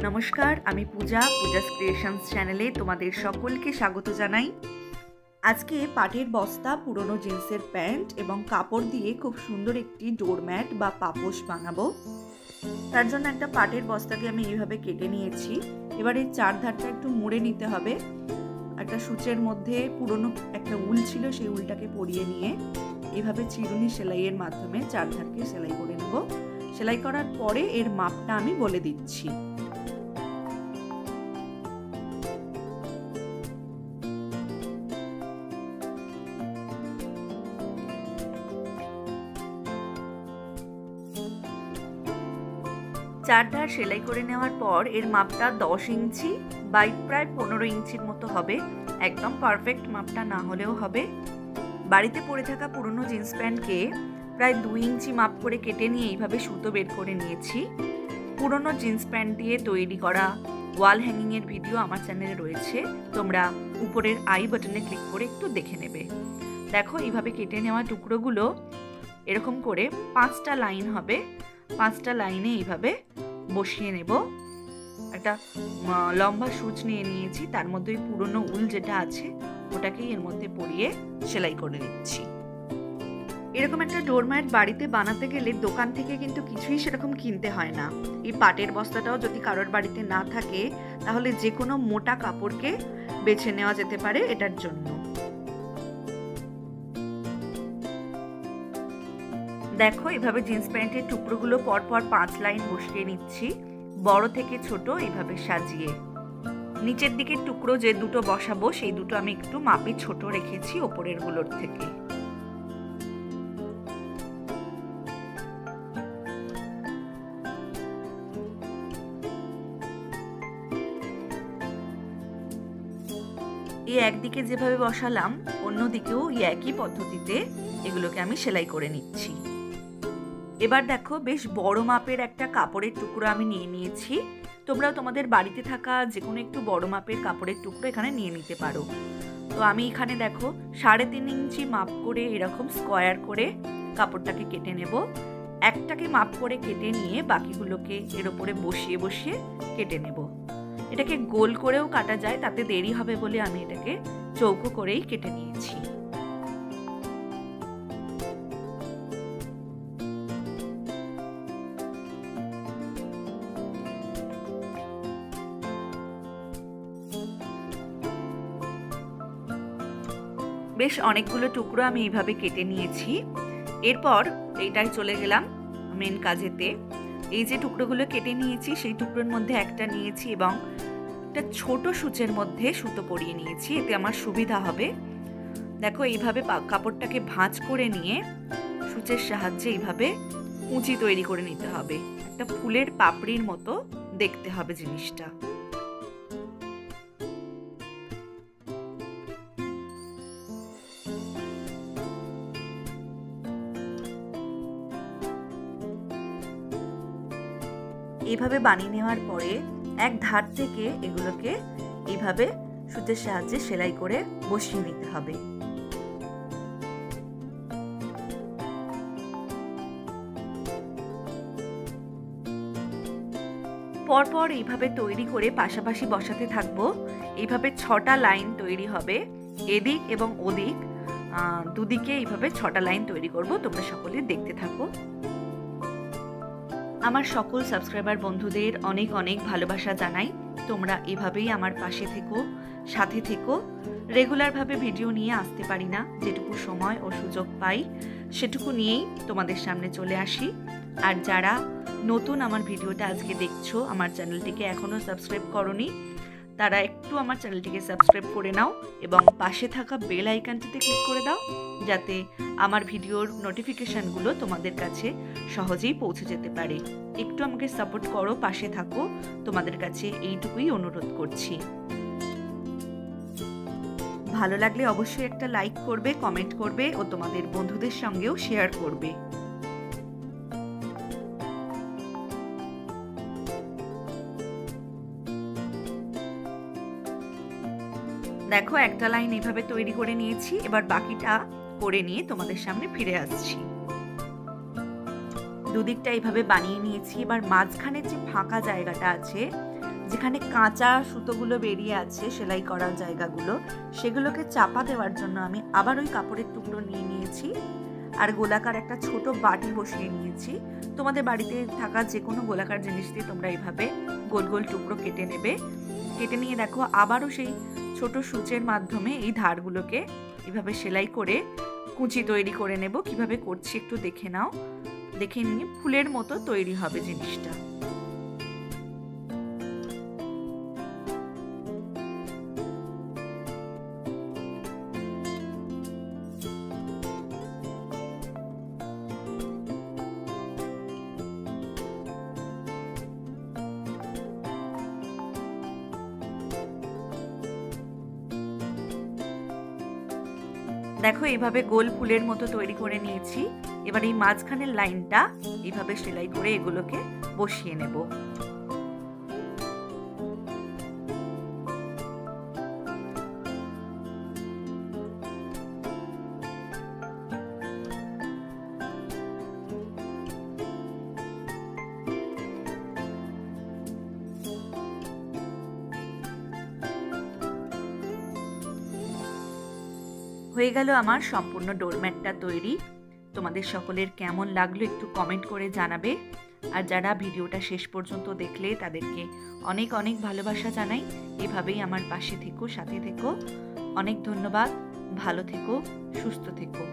নমস্কার, আমি পূজাস ক্রিয়েশনস চ্যানেলে তোমাদের সকলকে স্বাগত জানাই। আজকে পাটের বস্তা, পুরনো জিন্সের প্যান্ট এবং কাপড় দিয়ে খুব সুন্দর একটি ডোরম্যাট বা পাপোশ বানাবো। তার জন্য একটা পাটের বস্তাকে আমি এইভাবে কেটে নিয়েছি। এবার এই চারধারটা একটু মুড়ে নিতে হবে। একটা সূচের মধ্যে পুরনো একটা উল ছিল, সেই উলটাকে পরিয়ে নিয়ে এইভাবে চিরুনি সেলাইয়ের মাধ্যমে চারধারকে সেলাই করে নেব। সেলাই করার পরে এর মাপটা আমি বলে দিচ্ছি। চারধার সেলাই করে নেওয়ার পর এর মাপটা 10 ইঞ্চি বাই প্রায় 15 ইঞ্চির মতো হবে। একদম পারফেক্ট মাপটা না হলেও হবে। বাড়িতে পরে থাকা পুরনো জিন্স প্যান্টকে প্রায় 2 ইঞ্চি মাপ করে কেটে নিয়ে এইভাবে সুতো বের করে নিয়েছি। পুরনো জিন্স প্যান্ট দিয়ে তৈরি করা ওয়াল হ্যাঙ্গিংয়ের ভিডিও আমার চ্যানেলে রয়েছে, তোমরা উপরের আই বাটনে ক্লিক করে একটু দেখে নেবে। দেখো, এইভাবে কেটে নেওয়া টুকরোগুলো এরকম করে 5টা লাইন হবে। 5টা লাইনে এইভাবে বসিয়ে নেব। একটা লম্বা সূচ নিয়ে নিয়েছি, তার মধ্যে পুরনো উল যেটা আছে ওটাকেই এর মধ্যে পরিয়ে সেলাই করে নিচ্ছি। এরকম একটা ডোরম্যাট বাড়িতে বানাতে গেলে দোকান থেকে কিন্তু কিছুই সেরকম কিনতে হয় না। এই পাটের বস্তাটাও যদি কারোর বাড়িতে না থাকে তাহলে যে কোনো মোটা কাপড়কে বেছে নেওয়া যেতে পারে এটার জন্য। দেখো, এভাবে জিন্স প্যান্টের টুকরোগুলো পরপর 5 লাইন বসিয়ে নিচ্ছি, বড় থেকে ছোট এইভাবে সাজিয়ে। নিচের দিকের টুকরো যে দুটো বসাবো সেই দুটো আমি একটু মাপে ছোট রেখেছি ওপরের গুলোর থেকে। এই একদিকে যেভাবে বসালাম অন্যদিকেও এই একই পদ্ধতিতে এগুলোকে আমি সেলাই করে নিচ্ছি। এবার দেখো, বেশ বড় মাপের একটা কাপড়ের টুকরো আমি নিয়ে নিয়েছি। তোমরাও তোমাদের বাড়িতে থাকা যে কোনো একটু বড় মাপের কাপড়ের টুকরো এখানে নিয়ে নিতে পারো। তো আমি এখানে দেখো 3.5 ইঞ্চি মাপ করে এরকম স্কোয়ার করে কাপড়টাকে কেটে নেব। একটাকে মাপ করে কেটে নিয়ে বাকিগুলোকে এর উপরে বসিয়ে বসিয়ে কেটে নেব। এটাকে গোল করেও কাটা যায়, তাতে দেরি হবে বলে আমি এটাকে চৌকো করেই কেটে নিয়েছি। বেশ অনেকগুলো টুকরো আমি এইভাবে কেটে নিয়েছি। এরপর এইটাই চলে গেলাম মেন কাজেতে। এই যে টুকরোগুলো কেটে নিয়েছি সেই টুকরোর মধ্যে একটা নিয়েছি এবং একটা ছোট সূচের মধ্যে সুতো পরিয়ে নিয়েছি, এতে আমার সুবিধা হবে। দেখো, এইভাবে কাপড়টাকে ভাঁজ করে নিয়ে সূচের সাহায্যে এইভাবে কুঁচি তৈরি করে নিতে হবে। একটা ফুলের পাপড়ির মতো দেখতে হবে জিনিসটা। এইভাবে বানিয়ে নেওয়ার পরে এক ধার থেকে এগুলোকে এইভাবে সুচের সাহায্যে সেলাই করে বসিয়ে নিতে হবে। পরপর এইভাবে তৈরি করে পাশাপাশি বসাতে থাকবো। এইভাবে 6টা লাইন তৈরি হবে, এদিক এবং ওদিক দুদিকে এইভাবে 6টা লাইন তৈরি করব। তোমরা সকলে দেখতে থাকো। আমার সকল সাবস্ক্রাইবার বন্ধুদের অনেক অনেক ভালোবাসা জানাই। তোমরা এভাবেই আমার পাশে থেকো, সাথে থেকো। রেগুলারভাবে ভিডিও নিয়ে আসতে পারি না, যেটুকু সময় ও সুযোগ পাই সেটুকু নিয়েই তোমাদের সামনে চলে আসি। আর যারা নতুন আমার ভিডিওটা আজকে দেখছো, আমার চ্যানেলটিকে এখনও সাবস্ক্রাইব করোনি, তারা একটু আমার চ্যানেলটিকে সাবস্ক্রাইব করে নাও এবং পাশে থাকা বেল আইকনটিতে ক্লিক করে দাও, যাতে আমার ভিডিওর নোটিফিকেশানগুলো তোমাদের কাছে সহজেই পৌঁছে যেতে পারে। একটু আমাকে সাপোর্ট করো, পাশে থাকো, তোমাদের কাছে এইটুকুই অনুরোধ করছি। ভালো লাগলে অবশ্যই একটা লাইক করবে, কমেন্ট করবে ও তোমাদের বন্ধুদের সঙ্গেও শেয়ার করবে। দেখো, একটা লাইন এভাবে তৈরি করে নিয়েছি। এবার বাকিটা করে নিয়ে তোমাদের সামনে ফিরে আসছি। দুদিকটা এইভাবে বানিয়ে নিয়েছি। এবার মাঝখানে যে ফাঁকা জায়গাটা আছে, যেখানে কাঁচা সুতোগুলো বেরিয়ে আছে সেলাই করার জায়গাগুলো, সেগুলোকে চাপা দেওয়ার জন্য আমি আবার ওই কাপড়ের টুকরো নিয়ে নিয়েছি আর গোলাকার একটা ছোট বাটি বসিয়ে নিয়েছি। তোমাদের বাড়িতে থাকা যে কোনো গোলাকার জিনিস দিয়ে তোমরা এইভাবে গোল গোল টুকরো কেটে নেবে। কেটে নিয়ে দেখো আবারও সেই ছোট সূচের মাধ্যমে এই ধারগুলোকে এভাবে সেলাই করে কুঁচি তৈরি করে নেব। কিভাবে করছি একটু দেখে নাও। দেখে নিয়ে ফুলের মতো তৈরি হবে জিনিসটা। দেখো এইভাবে গোল ফুলের মতো তৈরি করে নিয়েছি। এবার এই মাঝখানের লাইনটা এইভাবে সেলাই করে এগুলোকে বসিয়ে নেব। হয়ে গেল আমার সম্পূর্ণ ডোরম্যাটটা তৈরি। তোমাদের সকলের কেমন লাগলো একটু কমেন্ট করে জানাবে। আর যারা ভিডিওটা শেষ পর্যন্ত দেখলে তাদেরকে অনেক অনেক ভালোবাসা জানাই। এভাবেই আমার পাশে থেকো, সাথে থেকো। অনেক ধন্যবাদ। ভালো থেকো, সুস্থ থেকো।